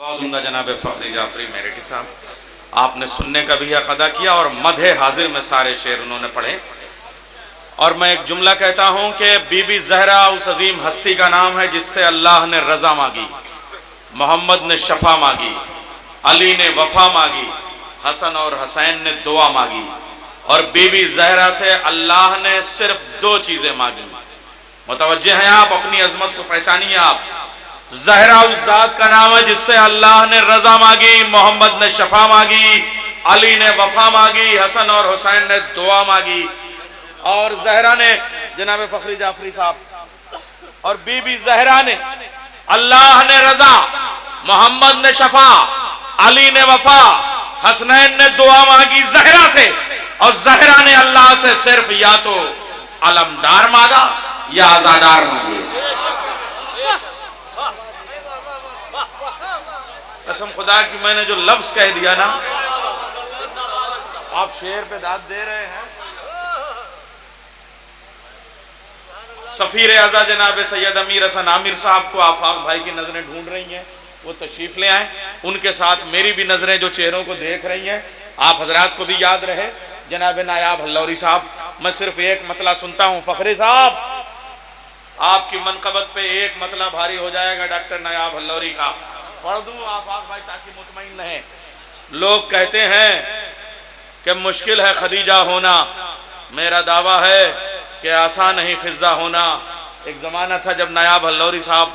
بہت عمدہ جناب فخری جعفری میرٹھی صاحب، آپ نے سننے کا بھی حق ادا کیا اور مدح حاضر میں سارے شعر انہوں نے پڑھے. اور میں ایک جملہ کہتا ہوں کہ بی بی زہرا اس عظیم ہستی کا نام ہے جس سے اللہ نے رضا مانگی، محمد نے شفا مانگی، علی نے وفا مانگی، حسن اور حسین نے دعا مانگی، اور بی بی زہرا سے اللہ نے صرف دو چیزیں مانگی. متوجہ ہیں آپ؟ اپنی عظمت کو پہچانیے آپ. زہرا اس ذات کا نام ہے جس سے اللہ نے رضا مانگی، محمد نے شفا مانگی، علی نے وفا مانگی، حسن اور حسین نے دعا مانگی. اور زہرا نے جناب فخری جعفری صاحب اور بی بی زہرا نے اللہ نے رضا، محمد نے شفا، علی نے وفا، حسنین نے دعا مانگی زہرا سے. اور زہرا نے اللہ سے صرف یا تو علمدار مانگا یا آزادار مانگی. قسم خدا کی میں نے جو لفظ کہہ دیا نا، آپ شعر پہ داد دے رہے ہیں. سفیر اعظم جناب سید امیر حسن عامر صاحب کو آفاق بھائی کی نظریں ڈھونڈ رہی ہیں، وہ تشریف لے آئیں. ان کے ساتھ میری بھی نظریں جو چہروں کو دیکھ رہی ہیں، آپ حضرات کو بھی یاد رہے. جناب نایاب ہلوری صاحب، میں صرف ایک مطلع سنتا ہوں. فخری صاحب، آپ کی منقبت پہ ایک مطلع بھاری ہو جائے گا ڈاکٹر نایاب ہلوری کا. پڑھ دوں آفاق بھائی تاکہ مطمئن رہیں. لوگ کہتے ہیں کہ مشکل ہے خدیجہ ہونا، میرا دعویٰ ہے کہ آسان نہیں فضہ ہونا. ایک زمانہ تھا جب نایاب ہلوری صاحب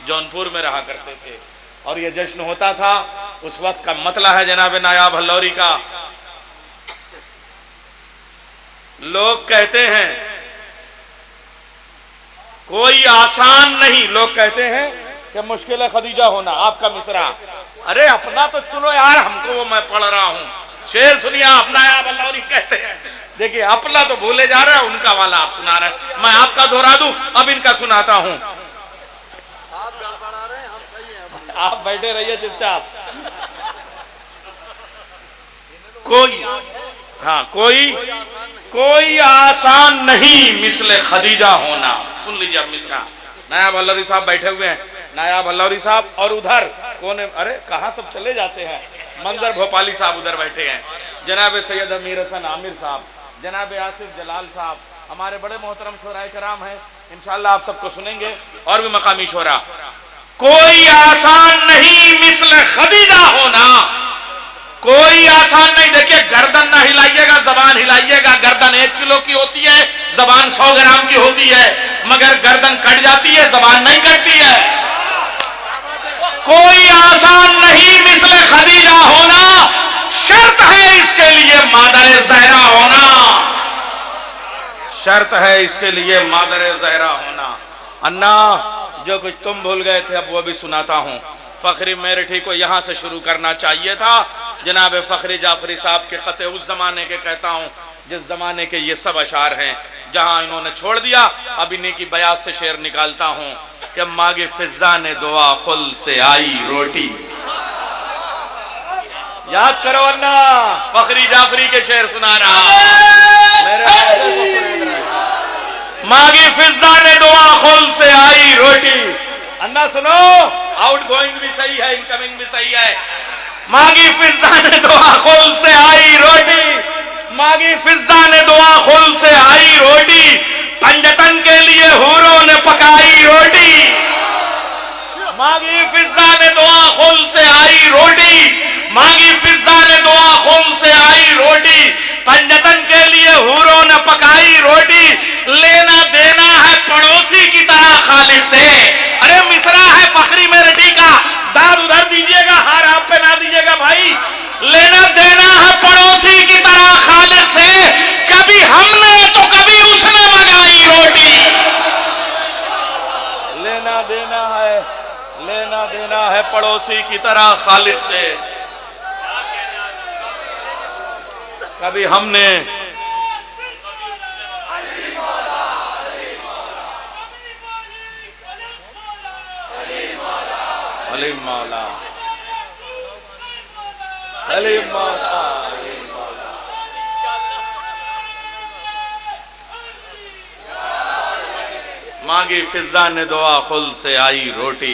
جونپور میں رہا کرتے تھے اور یہ جشن ہوتا تھا. اس وقت کا مطلع ہے جناب نایاب ہلوری کا. لوگ کہتے ہیں کوئی آسان نہیں، لوگ کہتے ہیں کہ مشکل ہے خدیجہ ہونا. آپ کا مصرع، ارے اپنا تو سنو یار، ہم کو وہ میں پڑھ رہا ہوں. شعر سنیے آپ. نایاب ہلوری کہتے ہیں، دیکھیں اپنا تو بھولے جا رہا ہے، ان کا والا آپ سنا رہے ہیں. میں آپ کا دہرا دوں، اب ان کا سناتا ہوں. آپ بیٹھے رہیے چپ چاپ. کوئی آسان نہیں مثل خدیجہ ہونا. سن لیجیے اب مصرع. نایاب ہلوری صاحب بیٹھے ہوئے ہیں. نایاب ہلوری صاحب اور ادھر کونے، ارے کہاں سب چلے جاتے ہیں. منظر بھوپالی صاحب ادھر بیٹھے ہیں. جناب سید امیر حسن عامر صاحب، جناب آصف جلال صاحب، ہمارے بڑے محترم شعراء کرام ہیں. انشاءاللہ آپ سب کو سنیں گے، اور بھی مقامی شعراء. کوئی آسان نہیں مثل خدیجہ ہونا، کوئی آسان نہیں. دیکھیں گردن نہ ہلائیے گا، زبان ہلائیے گا. گردن 1 کلو کی ہوتی ہے، زبان 100 گرام کی ہوتی ہے، مگر گردن کٹ جاتی ہے، زبان نہیں کٹتی ہے. کوئی آسان نہیں مثل خدیجہ ہونا، شرط ہے اس کے لیے مادر زہرا ہونا. شرط ہے اس کے لیے مادر زہرا ہونا. انا جو کچھ تم بھول گئے تھے اب وہ بھی سناتا ہوں. فخری میرٹھی کو یہاں سے شروع کرنا چاہیے تھا. جناب فخری جعفری صاحب کے خطے اس زمانے کے کہتا ہوں جس زمانے کے یہ سب اشعار ہیں، جہاں انہوں نے چھوڑ دیا. اب انہیں کی بیات سے شعر نکالتا ہوں کہ ماگے فضا نے دعا خل سے آئی روٹی. یاد کرو انا، فخری جعفری کے شعر سنا رہا. ماگے فضا نے دعا خل سے آئی روٹی. انا سنو، آؤٹ گوئنگ بھی صحیح ہے، انکمنگ بھی صحیح ہے. ماگی فضا نے دعا خل سے آئی روٹی، ماگی فضا نے دعا خل سے آئی روٹی، پنجتن کے لیے حوروں نے پکائی روٹی. ماگی فضا نے دعا خل سے آئی روٹی، ماگی فضا نے دعا خل سے آئی روٹی، پنجتن کے لیے حوروں نے پکائی روٹی. لینا دینا ہے پڑوسی کی طرح خالق سے. ارے مصرع ہے فخری میرٹھی کا، داد ادھر دیجئے گا، ہار آپ پہ نہ دیجئے گا بھائی. لینا دینا ہے پڑوسی کی طرح خالق سے، کبھی ہم نے تو کبھی اس نے منگائی روٹی. لینا دینا ہے پڑوسی کی طرح خالق سے، کبھی ہم نے حلیم مولا حلیم مولا. مانگی فضا نے دعا خل سے آئی روٹی،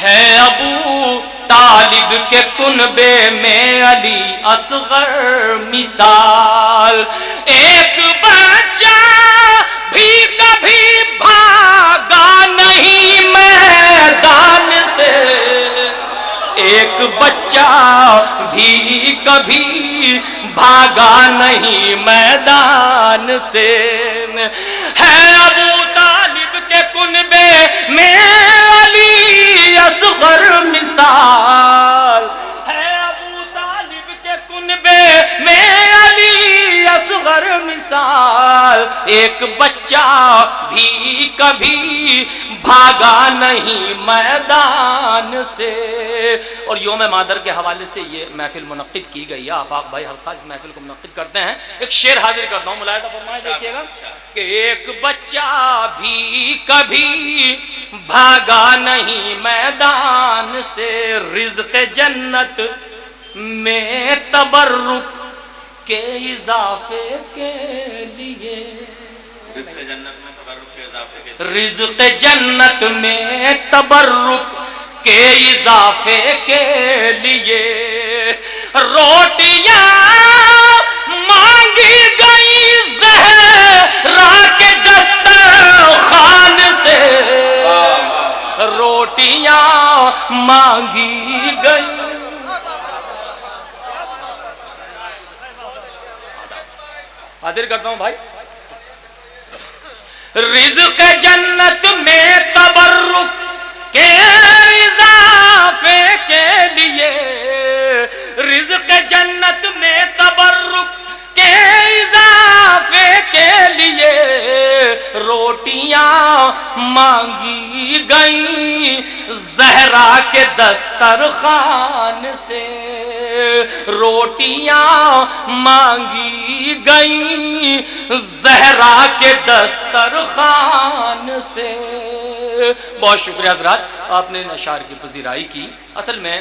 ہے ابو طالب کے کنبے میں علی اصغر مثال. ایک بچہ بھی کبھی بھاگا نہیں میدان سے, ایک بچہ بھی کبھی بھاگا نہیں میدان سے. ہے ابو طالب کے کنبے میں علی اصغر مثال, ہے ابو طالب کے کنبے میں علی اصغر مثال. ایک بچہ بھی کبھی بھاگا نہیں میدان سے. اور یوم مادر کے حوالے سے یہ محفل منعقد کی گئی ہے. آفاق بھائی ہر سال اس محفل کو منعقد کرتے ہیں. ایک شعر حاضر کرتا ہوں, ملاحظہ فرمائیں, دیکھیے گا کہ ایک بچہ بھی کبھی بھاگا نہیں میدان سے, رزق جنت میں تبرک کے اضافے کے لیے, رزق جنت میں تبرک کے اضافے کے لیے, رزق جنت میں تبرک کے اضافے کے لیے روٹیاں مانگی گئی زہرا کے دسترخوان سے, روٹیاں مانگی گئی. حاضر کرتا ہوں بھائی, رزق جنت میں تبرک کے اضافے کے لیے, رزق جنت میں تبرک کے اضافے کے لیے روٹیاں مانگی گئیں زہرا کے دسترخوان سے, روٹیاں مانگی گئیں زہرا کے دسترخوان سے. بہت شکریہ حضرات, آپ نے ان اشعار کی پذیرائی کی. اصل میں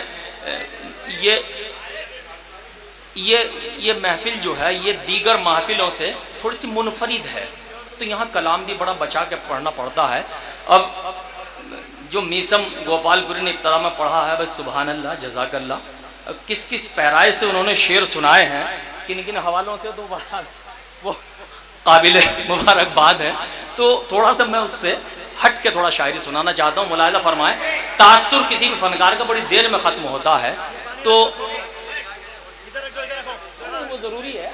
یہ محفل جو ہے یہ دیگر محفلوں سے تھوڑی سی منفرد ہے, تو یہاں کلام بھی بڑا بچا کے پڑھنا پڑتا ہے. اب جو میسم گوپال پوری نے ابتدا میں پڑھا ہے, بس سبحان اللہ جزاک اللہ, کس کس پیرائے سے انہوں نے شعر سنائے ہیں, کن کن حوالوں سے, تو وہ قابل مبارکباد ہے. تو تھوڑا سا میں اس سے ہٹ کے تھوڑا شاعری سنانا چاہتا ہوں. ملاحظہ فرمائیں, تاثر کسی بھی فنکار کا بڑی دیر میں ختم ہوتا ہے, تو وہ ضروری ہے.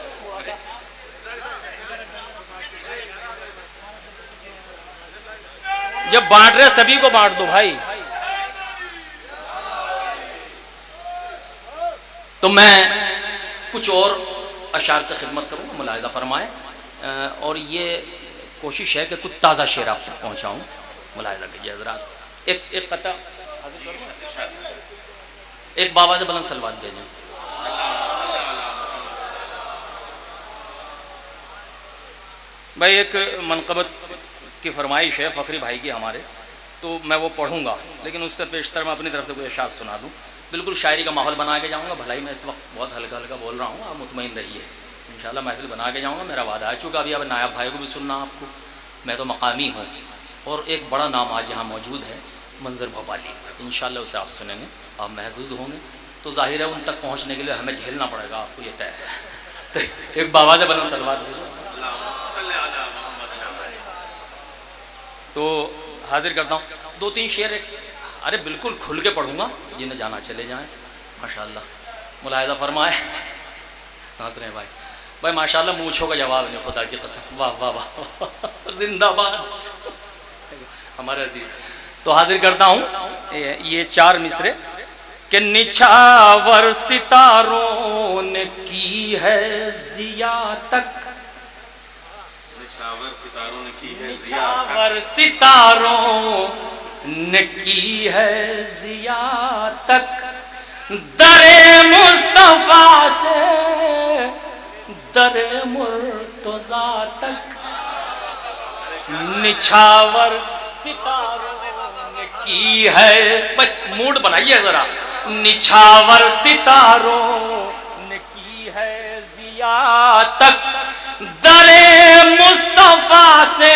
جب بانٹ رہے سبھی کو بانٹ دو بھائی. تو میں کچھ اور اشعار سے خدمت کروں, ملاحظہ فرمائیں, اور یہ کوشش ہے کہ کچھ تازہ شعر آپ تک پہنچاؤں. ملاحظہ کیجیے حضرات. ایک قطع ایک بابا سے بلند سلوات بھیجیں. بھائی ایک منقبت کی فرمائش ہے فخری بھائی کی ہمارے, تو میں وہ پڑھوں گا, لیکن اس سے پیشتر میں اپنی طرف سے کوئی اشعار سنا دوں. بالکل شاعری کا ماحول بنا کے جاؤں گا. بھلائی میں اس وقت بہت ہلکا ہلکا بول رہا ہوں, آپ مطمئن رہیے. انشاءاللہ محفل بنا کے جاؤں گا, میرا وعدہ ہے. چونکہ ابھی اب نائب بھائی کو بھی سننا آپ کو, میں تو مقامی ہوں, اور ایک بڑا نام آج یہاں موجود ہے, منظر بھوپالی. انشاءاللہ اسے آپ سنیں گے, آپ محظوظ ہوں گے. تو ظاہر ہے ان تک پہنچنے کے لیے ہمیں جھیلنا پڑے گا, آپ کو یہ طے ہے. تو ایک بابا سے بلند سلوات بھیجو. تو حاضر کرتا ہوں دو تین شعر. ارے بالکل کھل کے پڑھوں گا, جنہیں جانا چلے جائیں. ماشاءاللہ ملاحظہ فرمائے. ہنس رہے ہیں بھائی, بھائی ماشاءاللہ مونچھوں کا جواب نہیں, خدا کی قسم, واہ واہ واہ, زندہ باد ہمارے عزیز. تو حاضر کرتا ہوں یہ 4 مصرے کہ نچھاور ستاروں نے کی ہے ضیا تک, نچھاور ستاروں نے کی ہے ضیا تک, نچھاور ستاروں نے کی ہے ضیا تک, در مصطفیٰ سے در مرتضیٰ تک, نچھاور ستاروں نے کی ہے. بس موڈ بنائیے ذرا. نچھاور ستاروں نے کی ہے ضیا تک, در مصطفیٰ سے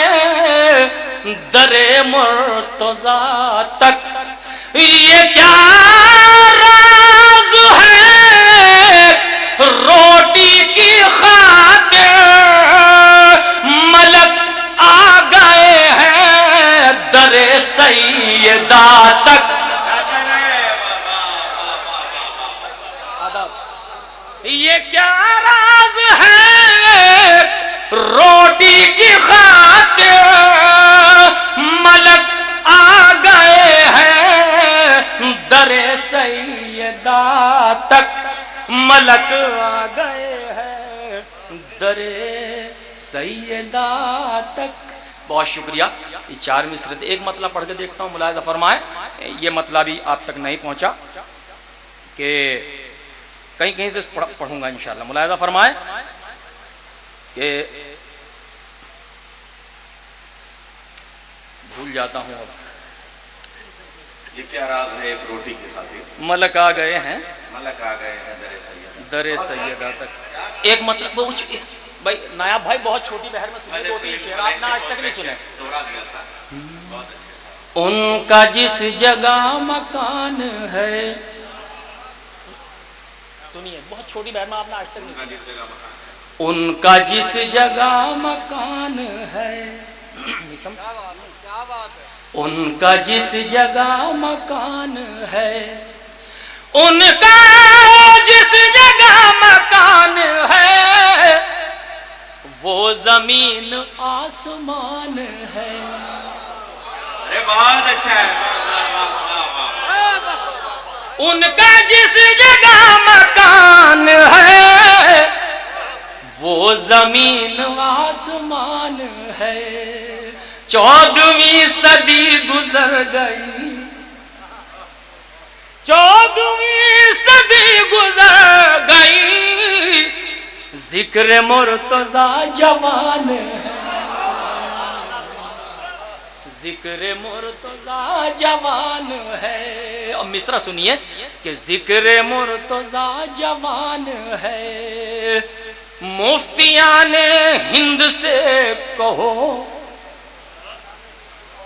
در مرتضیٰ تک, یہ کیا راز ہے روٹی کی خاطر ملک آ گئے ہیں در سیدہ تک. یہ کیا راز ہے روٹی کی خاطر ملک آ گئے ہیں در سیدہ تک. ملک آ گئے ہیں در سیدہ تک. بہت شکریہ. یہ 4 مصرے تھے. ایک مطلب پڑھ کے دیکھتا ہوں, ملاحظہ فرمائیں. یہ مطلب بھی آپ تک نہیں پہنچا کہ کہیں سے پڑھوں گا انشاءاللہ. ملاحظہ فرمائیں کہ بھول جاتا ہوں اب. یہ کیا راز ہے ایک روٹی کی خاطر ملک آ گئے ہیں در سیدہ تک. ایک مطلب بھائی نایاب بھائی بہت چھوٹی بہر میں سنی ہوتی شعر آپ نے آج تک نہیں سنے. ان کا جس جگہ مکان ہے, سنیے بہت چھوٹی بہر میں آپ نے آج تک نہیں سنا. ان کا جس جگہ مکان ہے, ان کا جس جگہ مکان ہے, ان کا جس جگہ مکان ہے وہ زمین آسمان ہے. بہت اچھا ہے. ان کا جس جگہ مکان ہے وہ زمین آسمان ہے. 14ویں صدی گزر گئی, 14ویں صدی گزر گئی, ذکر مرتضی جوان ہے, ذکر مرتضی جوان ہے. اب مصرع سنیے کہ ذکر مرتضی جوان ہے. مفتیان ہند سے کہو,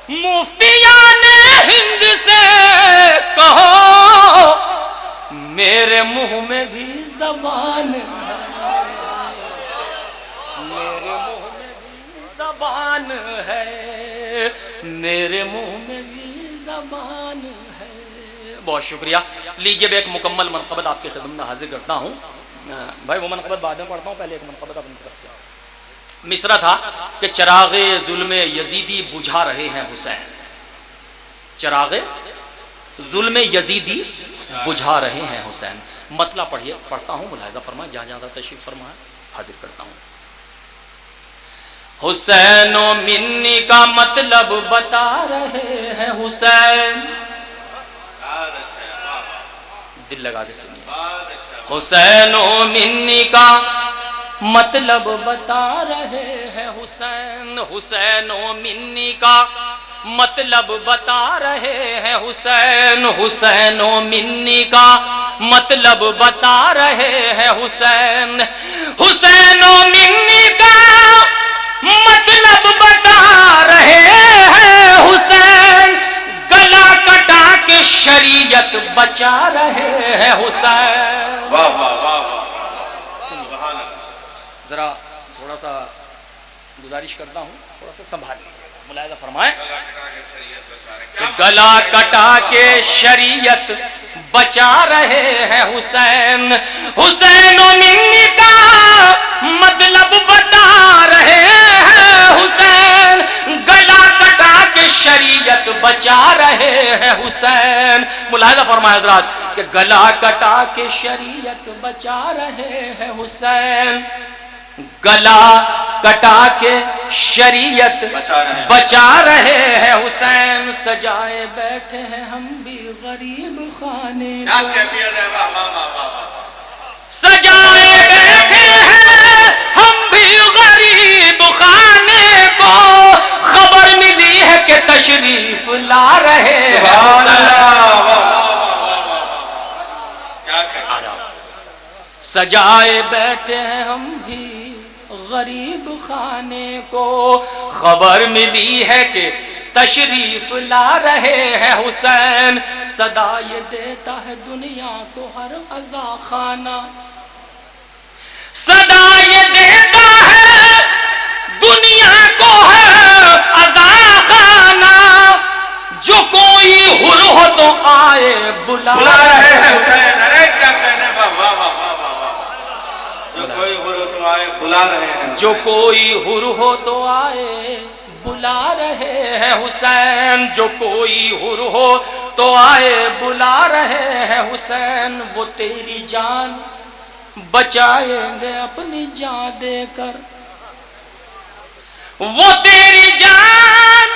مفتیان ہند سے کہو میرے منہ میں بھی زبان ہے, میرے منہ میں بھی زبان ہے, میرے منہ میں بھی زبان ہے. بہت شکریہ. لیجئے میں ایک مکمل منقبت آپ کی خدمت میں حاضر کرتا ہوں. بھائی وہ منقبت بعد میں پڑھتا ہوں, پہلے ایک منقبت اپنی طرف سے. مصرع تھا کہ چراغ ظلم یزیدی بجھا رہے ہیں حسین. چراغ ظلم یزیدی بجھا رہے ہیں حسین. مطلب پڑھیے, پڑھتا ہوں, ملاحظہ فرمائیں, جہاں جہاں تشریف فرمائیں حاضر کرتا ہوں. حسین و منی کا مطلب بتا رہے ہیں حسین. دل لگا کے سنیے. حسین و منی کا مطلب بتا رہے ہیں حسین. حسین و منی کا مطلب بتا رہے ہیں حسین. حسین و منی کا مطلب بتا رہے ہیں حسین. حسین و منی کا مطلب بتا رہے ہیں حسین. گلا کٹا کے شریعت بچا رہے ہیں حسین. واہ واہ واہ واہ. ذرا تھوڑا سا گزارش کرتا ہوں, تھوڑا سا سنبھالیے, ملاحظہ فرمائیں. گلا کٹا کے شریعت بچا رہے ہیں حسین. حسین و منی کا مطلب بتا رہے ہیں حسین. گلا کٹا کے شریعت بچا رہے ہیں حسین. ملاحظہ فرمائیں حضرات کہ گلا کٹا کے شریعت بچا رہے ہیں حسین. گلا کٹا کے شریعت بچا رہے ہیں حسین. سجائے بیٹھے ہیں ہم بھی غریب خانے کو, سجائے بیٹھے ہیں ہم بھی غریب خانے کو. خبر ملی ہے کہ تشریف لا رہے ہیں. سجائے بیٹھے ہیں ہم بھی غریب خانے کو. خبر ملی ہے کہ تشریف لا رہے ہیں حسین، صدا یہ دیتا ہے دنیا کو ہر عزا خانہ، صدا یہ دیتا ہے دنیا کو ہر عزا خانہ، جو کوئی حر ہو تو آئے بلا رہے ہیں حسین۔ ارے کیا کہنے، واہ واہ واہ واہ واہ، جو کوئی حر ہو تو آئے بلا رہے ہیں، جو کوئی حر ہو تو آئے بلا رہے ہیں حسین، جو کوئی حر ہو تو آئے بلا رہے ہیں حسین، وہ تیری جان بچائیں گے اپنی جان دے کر، وہ تیری جان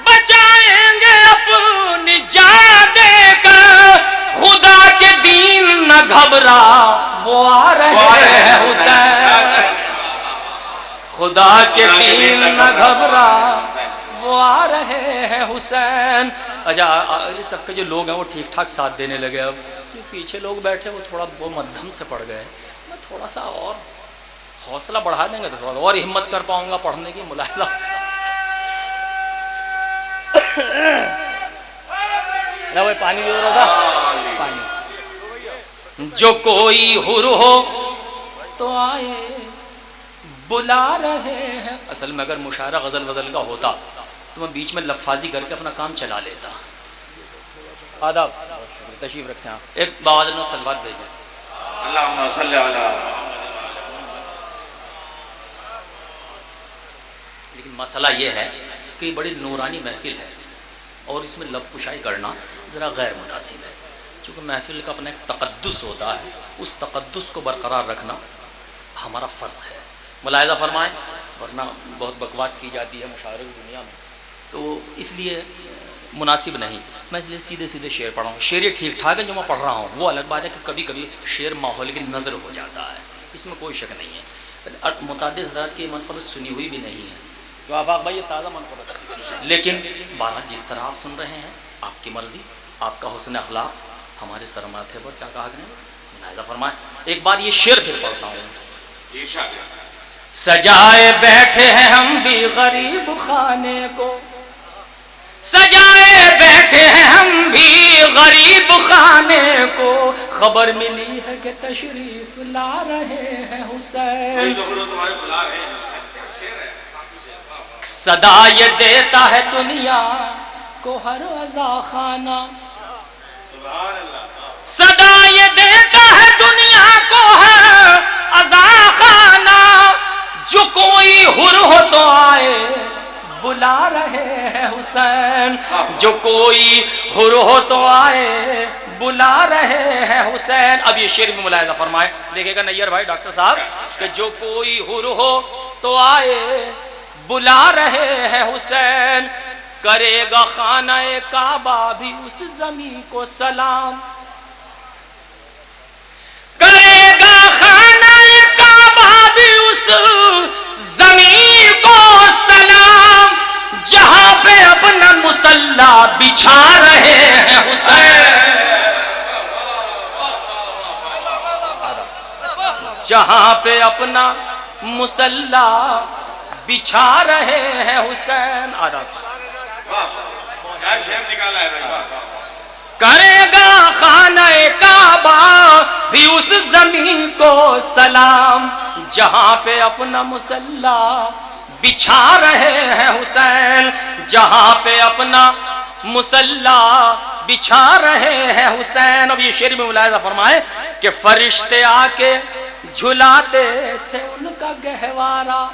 بچائیں گے اپنی جان دے کر، خدا کے دین نہ گھبرا وہ آ رہے ہیں حسین، خدا کے دین نہ گھبرا وہ آ رہے ہیں حسین۔ اچھا یہ سب کے جو لوگ ہیں وہ ٹھیک ٹھاک ساتھ دینے لگے، اب جو پیچھے لوگ بیٹھے وہ تھوڑا وہ مدھم سے پڑھ گئے، میں تھوڑا سا اور حوصلہ بڑھا دیں گے تو تھوڑا اور ہمت کر پاؤں گا پڑھنے کی، ملاحظہ نہ وہ پانی بھی ہو رہا تھا پانی، جو کوئی حر ہو تو آئے بلا رہے ہیں۔ اصل میں اگر مشاعرہ غزل وزل کا ہوتا تو میں بیچ میں لفاظی کر کے اپنا کام چلا لیتا۔ آداب تشریف رکھیں آپ، ایک باوازن میں صلوات بھیجیں۔ اللہم صلی علی۔ لیکن مسئلہ یہ ہے کہ یہ بڑی نورانی محفل ہے اور اس میں لفظ کشائی کرنا ذرا غیر مناسب ہے، چونکہ محفل کا اپنا ایک تقدس ہوتا ہے، اس تقدس کو برقرار رکھنا ہمارا فرض ہے، ملاحظہ فرمائیں، ورنہ بہت بکواس کی جاتی ہے مشاعرے کی دنیا میں، تو اس لیے مناسب نہیں۔ میں اس لیے سیدھے سیدھے شعر پڑھا ہوں، شعر یہ ٹھیک ٹھاک ہے جو میں پڑھ رہا ہوں، وہ الگ بات ہے کہ کبھی کبھی شعر ماحول کی نظر ہو جاتا ہے، اس میں کوئی شک نہیں ہے۔ متعدد حضرات کی منقبت سنی ہوئی بھی نہیں ہے، تو آفاق بھائی یہ تازہ منقبت ہے، لیکن بہرحال جس طرح آپ سن رہے ہیں آپ کی مرضی، آپ کا حسن اخلاق ہمارے سر ماتھے پر، کیا کہا گیا، ملاحظہ فرمائیں۔ ایک بار یہ شعر پھر پڑھتا ہوں۔ سجائے بیٹھے ہیں ہم بھی غریب خانے کو، سجائے بیٹھے ہیں ہم بھی غریب خانے کو، خبر ملی ہے کہ تشریف لا رہے ہیں حسین، صدا یہ دیتا ہے دنیا کو ہر عزا خانہ، صدا یہ دیتا ہے دنیا کو ہر عزا خانہ، جو کوئی حر ہو تو آئے بلا رہے ہیں حسین، جو کوئی حر ہو تو آئے بلا رہے ہیں حسین۔ اب یہ شعر میں ملاحظہ فرمائے، دیکھے گا نیر بھائی ڈاکٹر صاحب، کہ جو کوئی حر ہو تو آئے بلا رہے ہیں حسین، کرے گا خانہ کعبہ بھی اس زمین کو سلام، کرے گا خانہ کعبہ بھی اس زمین کو سلام، جہاں پہ اپنا مصلی بچھا رہے ہیں حسین، جہاں پہ اپنا مصلی بچھا رہے ہیں حسین۔ کرے گا خانہ کعبہ بھی اس زمین کو سلام، جہاں پہ اپنا مصلی بچھا رہے ہیں حسین، جہاں پہ اپنا مصلی بچھا رہے ہیں حسین۔ اب یہ شعر میں ملاحظہ فرمائے کہ فرشتے آ کے جھلاتے تھے ان کا گہوارہ،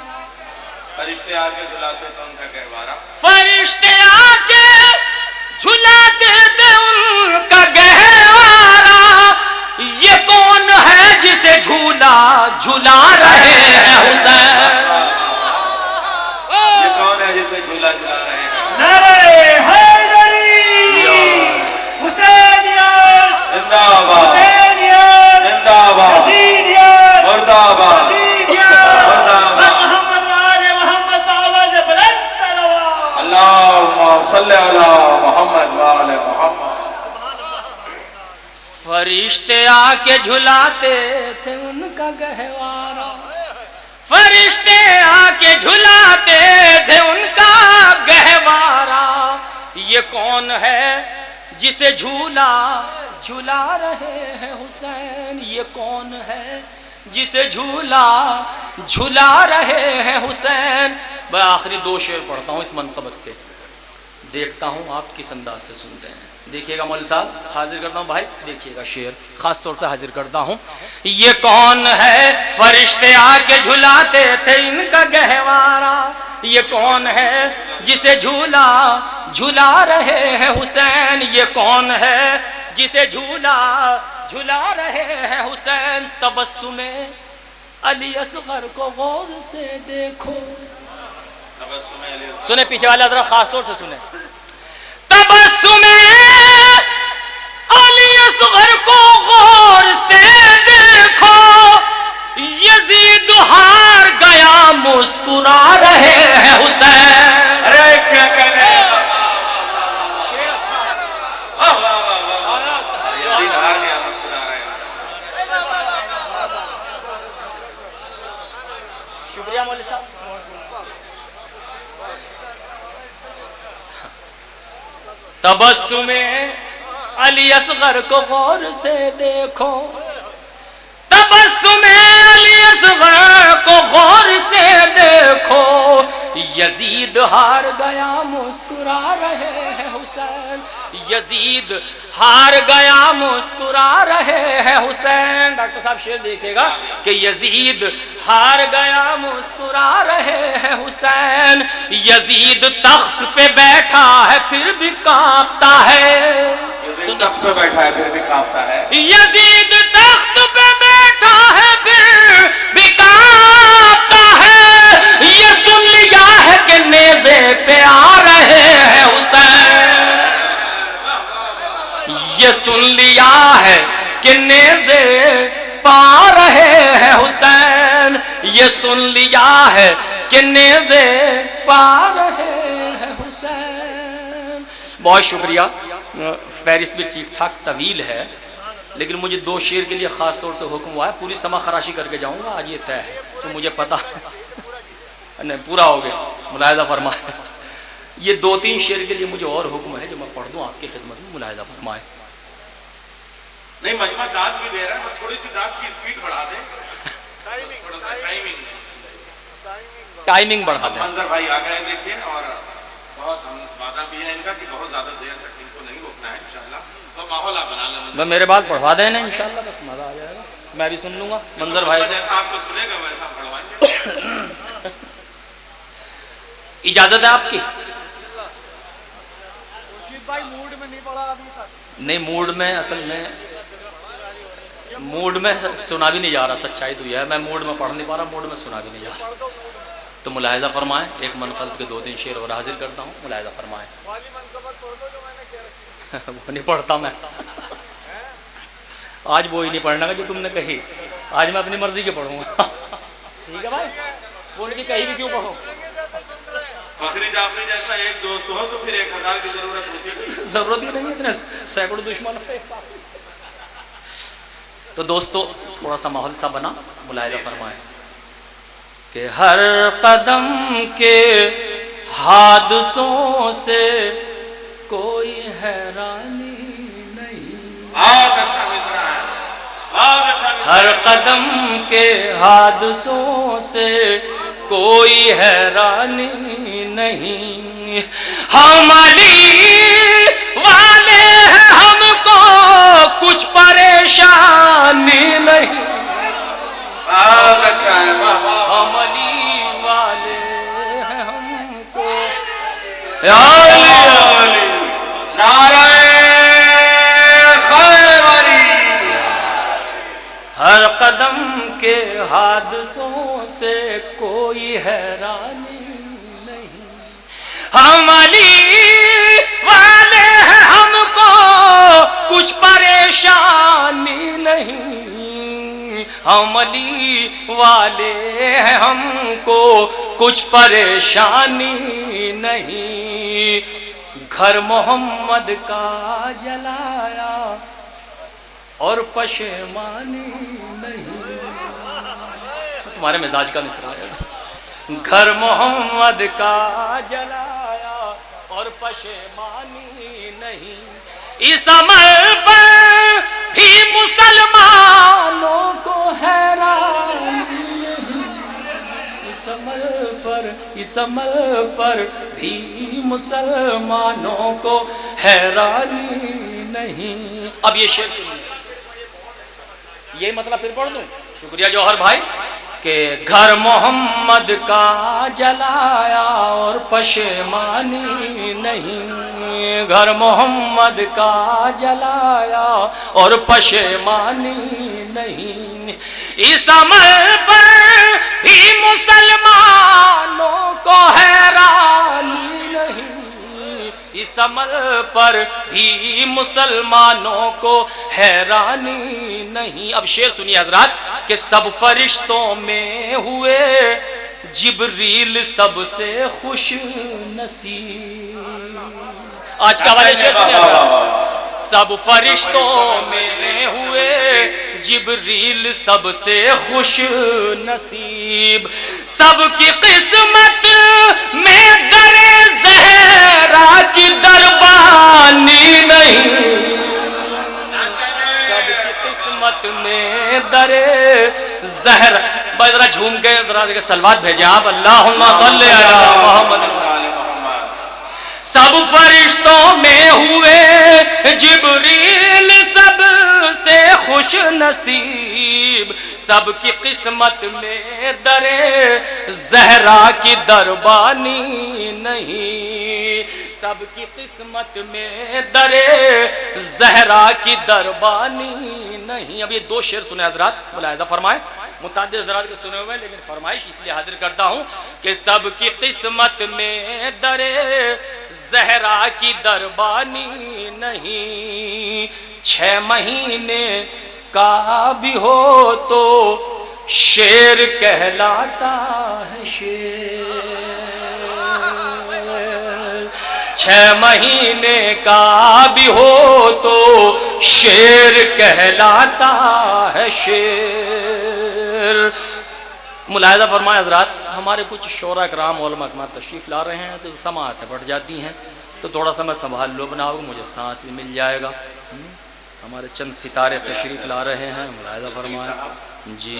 فرشتے آ کے جھلاتے تھے ان کا گہوارہ، فرشتے آ کے جھلاتے تھے ان کا گہوارہ، یہ کون ہے جسے جھولا جھلا رہے ہیں حسین، یہ کون ہے جسے جھولا جھلا رہے ہیں، نعرہ حیدری، حسینیت، زندہ آباد، حسینیت، زندہ آباد، یزیدیت، مردہ آباد، یزیدیت، مردہ آباد، محمد وآل محمد آواز بلند صلوات، اللہم صلی علی محمد وآل محمد۔ فرشتے آ کے جھلاتے تھے ان کا گہوارہ، فرشتے آ کے جھلاتے تھے ان کا گہوارہ، یہ کون ہے جسے جھولا جھلا رہے ہیں حسین؟ یہ کون ہے جسے جھولا جھلا رہے ہیں حسین؟ میں آخری 2 شعر پڑھتا ہوں اس منقبت کے، دیکھتا ہوں آپ کس انداز سے سنتے ہیں۔ دیکھیے گا مولوی صاحب، حاضر کرتا ہوں بھائی، دیکھیے گا شعر خاص طور سے حاضر کرتا ہوں۔ یہ کون ہے فرشتے آ کے جھلاتے تھے ان کا گہوارہ؟ یہ کون ہے جسے جھولا جھلا رہے ہیں حسین؟ یہ کون ہے جسے جھولا جھلا رہے ہیں حسین؟ تبسم علی اصغر کو غور سے دیکھو، سنیں پیچھے والا ذرا خاص طور سے سنیں۔ تبسم علی اصغر کو غور سے دیکھو، یزید ہار گیا مسکرا رہے ہیں حسین۔ ارے کیا کہنے شکریہ مولوی صاحب۔ تبسم علی اصغر کو غور سے دیکھو، تبسم علی اصغر کو غور سے دیکھو، یزید ہار گیا مسکرا رہے ہیں حسین، یزید ہار گیا مسکرا رہے ہیں حسین۔ ڈاکٹر صاحب شعر دیکھے گا کہ یزید ہار گیا مسکرا رہے ہیں حسین، یزید تخت پہ بیٹھا ہے پھر بھی کانپتا ہے، تخت پہ بیٹھا ہے پھر بھی کانپتا ہے، یزید تخت پہ بیٹھا ہے پھر بھی کانپتا ہے، یہ سن لیا ہے کہ نیزے پہ آ رہے ہیں حسین، یہ سن لیا ہے کہ نیزے پا رہے ہیں حسین، یہ سن لیا ہے کہ نیزے پا رہے ہیں حسین۔ بہت شکریہ، فہرست بھی ٹھیک ٹھاک طویل ہے، لیکن مجھے 2 شعر کے لیے خاص طور سے حکم ہوا ہے، پوری سما خراشی کر کے جاؤں گا آج، یہ طے ہے، تو مجھے پتا نہیں پورا ہو گیا، ملاحظہ فرمائے۔ یہ 2-3 شعر کے لیے مجھے اور حکم ہے جو میں پڑھ دوں آپ کی خدمت میں، ملاحظہ فرمائے۔ نہیں مجمع داد بھی دے رہا ہے، تھوڑی سی داد کی سپیڈ بڑھا دیں، ٹائمنگ بڑھا دیں۔ منظر بھائی آ گئے دیکھیے، اور بہت وعدہ بھی ہے ان کا کہ بہت زیادہ دیر تک ان کو نہیں روکنا ہے انشاءاللہ، تو ماحول آپ بنا لیں۔ میں میرے بات پڑھوا دیں نا انشاءاللہ، بس مزہ آ جائے گا، میں بھی سن لوں گا منظر بھائی۔ جیسا آپ کو سنے گا ویسا ہم پڑھوائیں گے۔ اجازت ہے آپ کی؟ بھائی موڈ میں نہیں پڑا ابھی تک، نہیں موڈ میں، اصل میں موڈ میں سنا بھی نہیں جا رہا، سچائی تو یہ ہے، میں موڈ میں پڑھ نہیں پا رہا، موڈ میں سنا بھی نہیں جا رہا، تو ملاحظہ فرمائیں۔ ایک منقبت کے 2-3 شعر اور حاضر کرتا ہوں، ملاحظہ فرمائیں۔ والی منقبت پڑھ دو جو میں نے کہہ رکھی، وہ نہیں پڑھتا میں، آج وہی نہیں پڑھنا کا جو تم نے کہی، آج میں اپنی مرضی کے پڑھوں گا، ٹھیک ہے بھائی، بول کے کہیں بھی کیوں پڑھو، فخری جعفری جیسا ایک دوست ہو تو پھر 1000 کی ضرورت ہوتی ہے، ضرورت ہی نہیں ہے، اتنے سینکڑوں دشمن ہوتے۔ تو دوستو تھوڑا سا ماحول سا بنا، ملاحظہ فرمائیں کہ ہر قدم کے حادثوں سے کوئی حیرانی نہیں، بہت اچھا مصرع ہے، بہت اچھا مصرع ہے۔ ہر قدم کے حادثوں سے کوئی حیرانی نہیں، ہم علی والے ہیں، ہم کو کچھ پریشانی نہیں، بہت اچھا ہے، واہ واہ۔ ہم علی والے ہیں، ہم کو علی نعرہ خیبری، ہر قدم کے حادثوں سے کوئی حیرانی نہیں، ہم علی والے ہیں، ہم کو کچھ پریشانی نہیں، ہم علی والے ہیں، ہم کو کچھ پریشانی نہیں، گھر محمد کا جلایا اور پشیمانی نہیں، تمہارے مزاج کا مصرع ہے، گھر محمد کا جلایا اور پشیمانی نہیں، اس عمل پر بھی مسلمانوں کو حیرانی نہیں، اس عمل پر بھی مسلمانوں کو حیرانی نہیں۔ اب یہ شعر سنیے، یہ مطلب پھر پڑھ دوں؟ شکریہ جوہر بھائی، کہ گھر محمد کا جلایا اور پشیمانی نہیں، گھر محمد کا جلایا اور پشیمانی نہیں، اس عمل پر بھی مسلمانوں کو حیرانی نہیں، اس عمل پر بھی مسلمانوں کو حیرانی نہیں۔ اب شعر سنیے حضرات، کہ سب فرشتوں میں ہوئے جبریل سب سے خوش نصیب۔ آج کا والے شعر سنیے حضرات، سب فرشتوں میں ہوئے جبریل سب سے خوش نصیب، سب کی قسمت میں در زہرا کی دربانی نہیں، سب کی قسمت میں در زہرا۔ بھائی ذرا جھوم کے ذرا سلوات بھیجیں آپ، اللہم صلی علی محمد۔ سب فرشتوں میں ہوئے جبریل سب سے خوش نصیب، سب کی قسمت میں در زہرا کی دربانی نہیں، سب کی قسمت میں در زہرا کی دربانی نہیں۔ اب یہ دو شعر سنے حضرات، ملاحظہ فرمائیں، متعدد حضرات کے سنے ہوئے لیکن فرمائش اس لیے حاضر کرتا ہوں کہ سب کی قسمت میں در زہرا کی دربانی نہیں، 6 مہینے کا بھی ہو تو شیر کہلاتا ہے شیر، 6 مہینے کا بھی ہو تو شیر کہلاتا ہے شیر۔ ملاحظہ فرمائے حضرات، ہمارے کچھ شعراء کرام علماء اکرام تشریف لا رہے ہیں تو سماعتیں بڑھ جاتی ہیں، تو تھوڑا سا میں سنبھال لو بناؤ، مجھے سانس بھی مل جائے گا۔ ہمارے چند ستارے تشریف لا رہے ہیں، ملاحظہ فرمائیں جی۔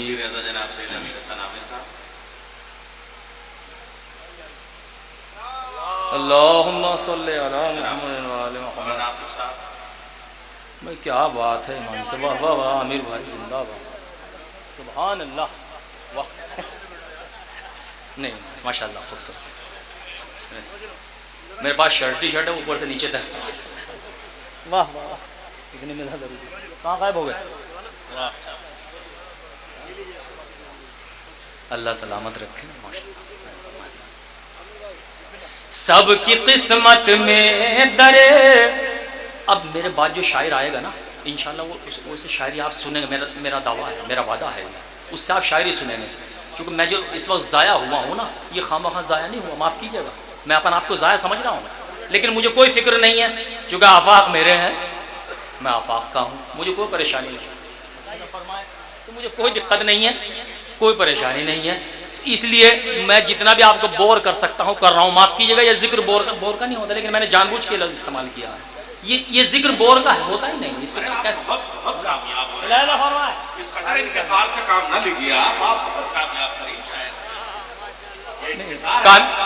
اللہم صلی علی محمد وآل محمد۔ بھائی کیا بات ہے ایمان سے، واہ واہ واہ، امیر بھائی زندہ باد، سبحان اللہ، واہ نہیں ماشاءاللہ خوبصورت۔ میرے پاس شرٹ ہی شرٹ ہے اوپر سے نیچے تک، واہ واہ اتنے میں ضروری، کہاں غائب ہو گئے؟ اللہ سلامت رکھے ماشاءاللہ۔ سب کی قسمت میں درے، اب میرے بعد جو شاعر آئے گا نا انشاءاللہ وہ اسے شاعری آپ سنیں گے، میرا دعویٰ ہے، میرا وعدہ ہے، اس سے آپ شاعری سنیں گے، کیونکہ میں جو اس وقت ضائع ہوا ہوں نا، یہ خواہ ضائع نہیں ہوا، معاف کیجیے گا، میں اپنے آپ کو ضائع سمجھ رہا ہوں، لیکن مجھے کوئی فکر نہیں ہے، کیونکہ آفاق میرے ہیں، میں آفاق کا ہوں، مجھے کوئی پریشانی نہیں، تو مجھے کوئی دقت نہیں ہے، کوئی پریشانی نہیں ہے، اس لیے میں جتنا بھی آپ کو بور کر سکتا ہوں کر رہا ہوں، معاف کیجیے گا، یہ ذکر بور کا نہیں ہوتا، لیکن میں نے جان بوجھ کے لفظ استعمال کیا ہے، یہ ذکر بور کا ہوتا ہی نہیں، اس سے کیسے بہت کامیاب ہو رہے ہیں، اس قدر انکسار سے کام نہ لیجیے آپ بہت کامیاب کریں شاید،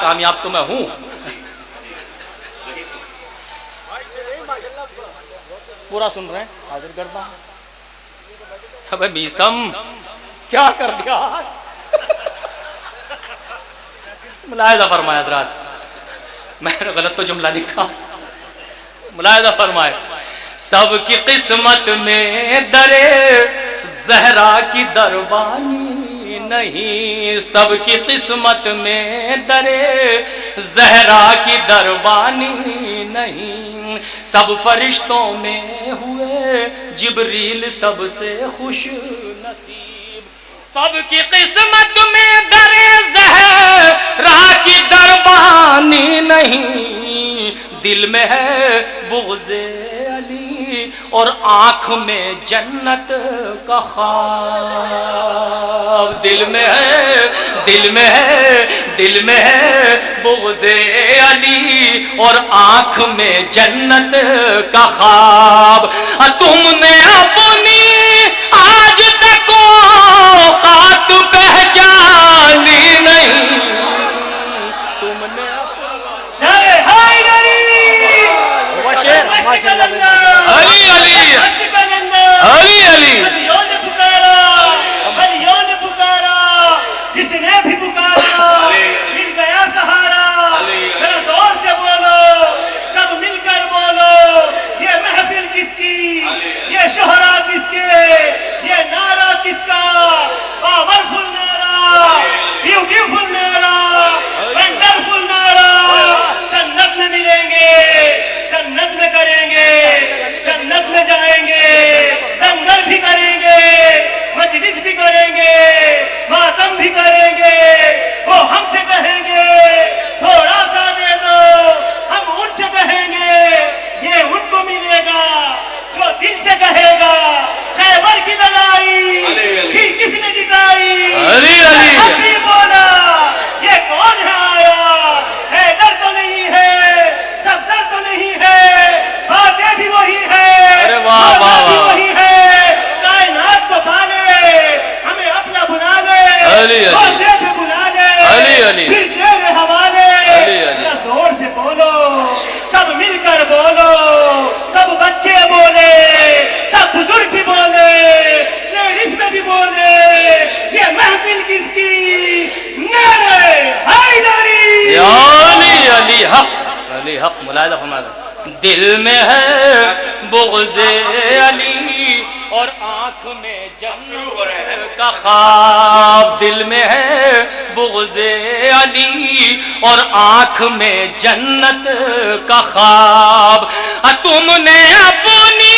کامیاب تو میں ہوں، پورا سن رہے ہیں، حاضر کرتا ہوں۔ ابے میسم کیا کر دیا، ملاحظہ فرمائے حضرات، میں نے غلط تو جملہ لکھا، ملاحظہ فرمائے، سب کی قسمت میں درے زہرا کی دربانی نہیں، سب کی قسمت میں درے زہرا کی دربانی نہیں، سب فرشتوں میں ہوئے جبریل سب سے خوش نصیب، سب کی قسمت میں درے زہرا کی دربانی نہیں، دل میں ہے بغض علی اور آنکھ میں جنت کا خواب، دل میں ہے دل میں ہے بغض علی اور آنکھ میں جنت کا خواب. تم نے اپنی آج تک اوقات پہچانی نہیں. تم نے علی علی علی علی جس نے بھی پکارا مل گیا سہارا. ذرا زور سے بولو, سب مل کر بولو, یہ محفل کس کی, یہ شہرا کس کے, یہ نعرہ کس کا, پاورفل نعرہ, بیوٹیفل نعرہ, ونڈرفل نعرہ. جنت میں ملیں گے, جنت میں کریں گے, جنت میں جائیں گے, لنگر بھی کریں گے, مجلس بھی کریں گے, ماتم بھی کریں گے. وہ ہم سے کہیں گے تھوڑا سا دے دو, ہم ان سے کہیں گے یہ ان کو ملے گا. جو دل سے کہے گا خیبر کی لڑائی ہی کس نے جتائی, ہم بھی بولا یہ کون ہے آیا, حیدر تو نہیں ہے, صفدر تو نہیں ہے, باتیں بھی وہی ہے, مولا بھی وہی ہے, کائنات کو پالے, ہمیں اپنا بنا دے, روزے پہ بنا دے, پھر تیرے حوالے. زور سے بولو, سب مل کر بولو, سب بچے بولے, سب بزرگ بھی بولے, لیڈیز میں بھی بولے, یہ محفل کس کی, نعرہ حیدری. علی علی حق, علی حق. ملاحظہ فرمایا دل میں ہے بغض علی اور آنکھ میں جنت کا خواب. دل میں ہے بغض علی اور آنکھ میں جنت کا خواب. تم نے اپنی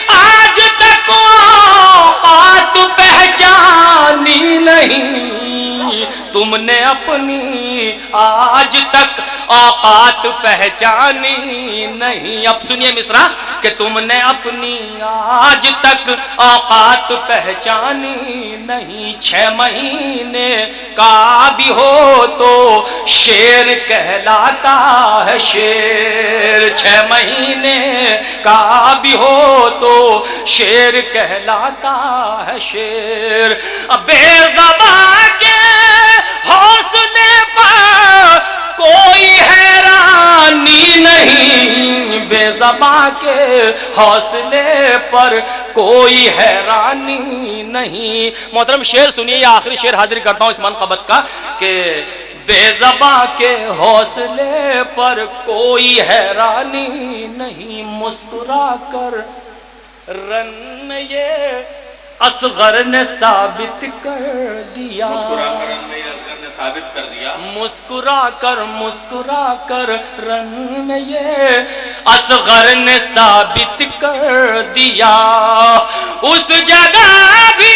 آج تک اوقات پہچانی نہیں. تم نے اپنی آج تک اوقات پہچانی نہیں. اب سنیے مصرع کہ تم نے اپنی آج تک اوقات پہچانی نہیں. 6 مہینے کا بھی ہو تو شیر کہلاتا ہے شیر. 6 مہینے کا بھی ہو تو شیر کہلاتا ہے شیر. بے زباں کے حوصلے پر کوئی حیرانی نہیں. بے زباں کے حوصلے پر کوئی حیرانی نہیں. محترم شعر سنیے, یہ آخری شعر حاضر کرتا ہوں اس منقبت کا کہ بے زباں کے حوصلے پر کوئی حیرانی نہیں. مسکرا کر رن یہ اصغر نے ثابت کر دیا. ثابت کر دیا. مسکرا کر رن میں یہ اصغر نے ثابت کر دیا. اس جگہ بھی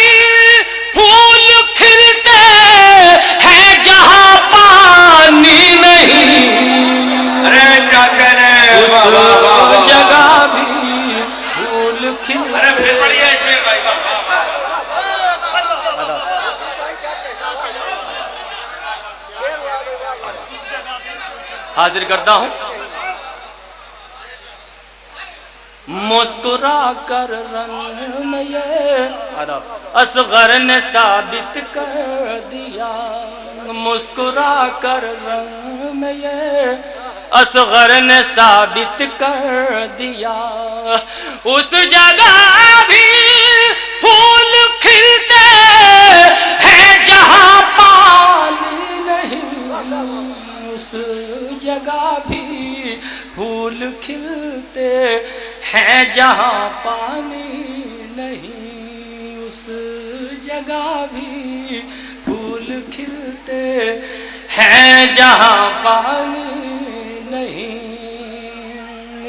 پھول کھلتے ہیں جہاں پانی نہیں. ارے کیا کہہ رہے ہیں, اس جگہ بھی پھول کھلتے. ارے پھر پڑھیے شیر بھائی. حاضر کرتا ہوں. مسکرا کر رنگ میں یہ اصغر نے ثابت کر دیا. مسکرا کر رنگ میں یہ اصغر نے ثابت کر دیا. اس جگہ بھی پھول کھلتے ہیں جہاں پانی نہیں. اس جگہ بھی پھول کھلتے ہیں جہاں پانی نہیں. اس جگہ بھی پھول کھلتے ہیں جہاں پانی نہیں.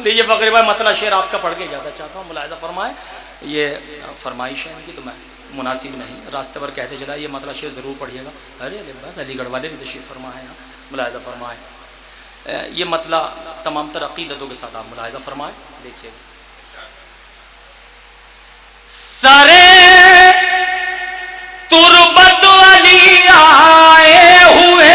لیجیے فقیر بھائی مطلع شعر آپ کا پڑھ کے جاتا چاہتا ہوں, ملاحظہ فرمائیں. یہ فرمائش ہے ان کی تو میں مناسب نہیں, راستے پر کہتے چلا یہ مطلع شعر ضرور پڑھیے گا. ارے بس علی گڑھ والے بھی تشریف فرما ہے. ملاحظہ فرمائیں یہ مطلع تمام تر عقیدتوں کے ساتھ آپ ملاحظہ فرمائیں. دیکھیے سرے تربت علی آئے ہوئے